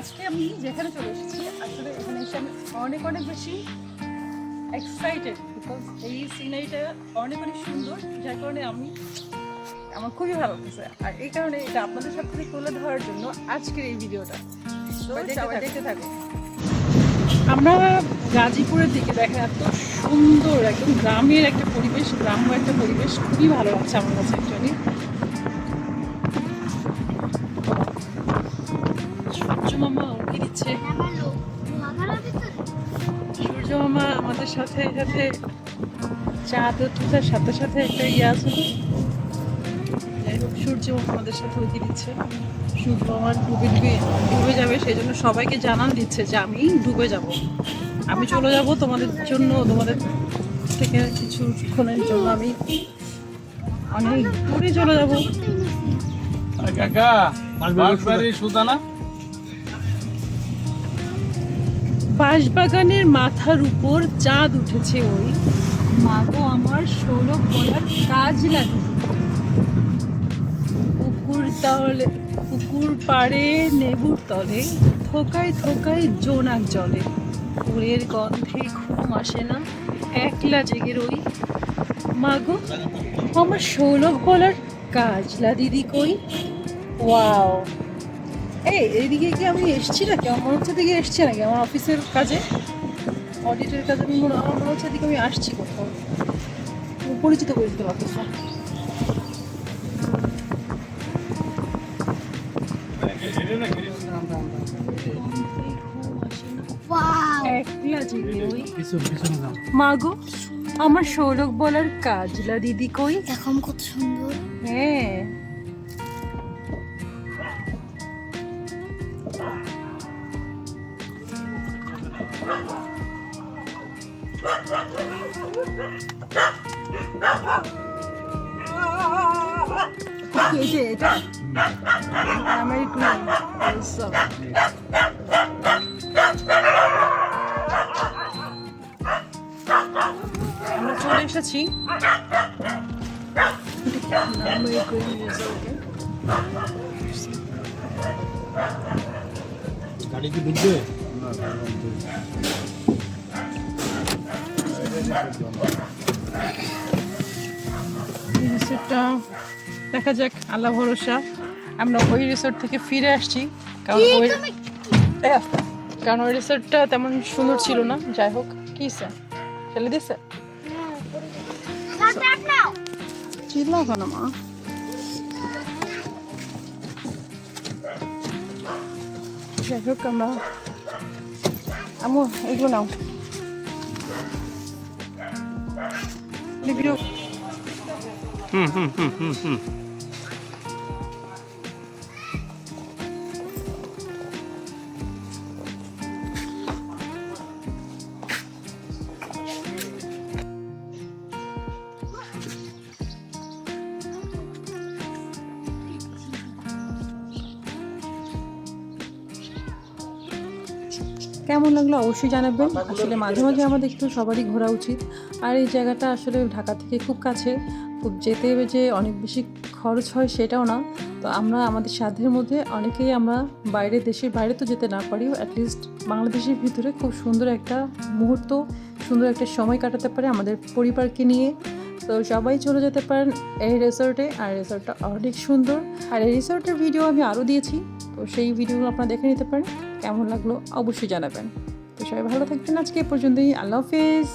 আজকে আমি যেখানে চলে এসেছি আসলে এখানে এসে আমি অনেক অনেক বেশি এক্সাইটেড, বিকজ এই সিনারিটা অনেক অনেক সুন্দর, যার কারণে আমার খুবই ভালো লাগছে। আর এই কারণে এটা আপনাদের সাথে তুলে ধরার জন্য আজকের এই ভিডিওটা। সবাই দেখতে থাকো। আমরা গাজীপুরের দিকে দেখেন, এত সুন্দর একদম গ্রামের একটা পরিবেশ, গ্রাম্য একটা পরিবেশ, খুবই ভালো লাগছে আমার কাছে অ্যাকচুয়ালি। সূর্য মামা উঁকি দিচ্ছে, সূর্য মামা আমাদের সাথে সাথে চাঁদ ওঠার সাথে সাথে একটা আছে। যাই হোক, সূর্য মামা আমাদের সাথে উঁকি দিচ্ছে। সূর্য মামা ডুবে যাবে, সেই জন্য সবাইকে জানান দিচ্ছে যে আমি ডুবে যাব, আমি চলে যাব তোমাদের জন্য, তোমাদের থেকে কিছুক্ষণের জন্য আমি অনেক দূরে চলে যাব। বাঁশবাগানের মাথার উপর চাঁদ উঠেছে, ওই মাগো আমার 16 বলার কাজ লাগে। পুকুর পাড়ে নেবুর তলে থোকায় থোকায় জোনাক জলে, ফুলের গন্ধে ঘুম আসে না, একলা জেগে রই। মাগো আমার 16 বলার কাজলা দিদি কই। ওয়াও, এইদিকে কি আমি এসছি নাকি? আমার মনে হচ্ছে দিকে এসছি নাকি আমার অফিসের কাজে, অডিটের কাজে। আমার মনে হচ্ছে দিকে আমি আসছি কোথাও, পরিচিত করে দিতে পারতেছে। মাগো আমার 16 বলার কাজলা দিদি কই। এখন কত সুন্দর। হ্যাঁ, এটা আমার আমরা চলে এসেছি গাড়ি কি ঢুকবে? রিসোর্টটা দেখা যাক, আল্লাহ ভরসা। আমরা ওই রিসোর্ট থেকে ফিরে আসছি, কারণ ওই রিসোর্টটা তেমন সুন্দর ছিল না। যাই হোক, কি স্যার ফেলে দিছে, চিল্লাও কেন মা? যাই হোক, এগুলো নাও ভিডিও। কেমন লাগলো অবশ্যই জানাবেন। আসলে মাঝে মাঝে আমাদের একটু সবারই ঘোরা উচিত। আর এই জায়গাটা আসলে ঢাকা থেকে খুব কাছে, খুব যেতে যে অনেক বেশি খরচ হয় সেটাও না। তো আমরা আমাদের সাধ্যের মধ্যে অনেকেই আমরা দেশের বাইরে তো যেতে না পারি, অ্যাটলিস্ট বাংলাদেশের ভিতরে খুব সুন্দর একটা মুহূর্ত, সুন্দর একটা সময় কাটাতে পারে আমাদের পরিবারকে নিয়ে। তো সবাই চলে যেতে পারেন এই রিসোর্টে। আর রিসোর্টটা অনেক সুন্দর, আর এই রিসোর্টের ভিডিও আমি আরও দিয়েছি, তো সেই ভিডিওগুলো আপনারা দেখে নিতে পারেন। কেমন লাগলো অবশ্যই জানাবেন। তো সবাই ভালো থাকবেন, আজকে এ পর্যন্তই। আল্লাহ হাফেজ।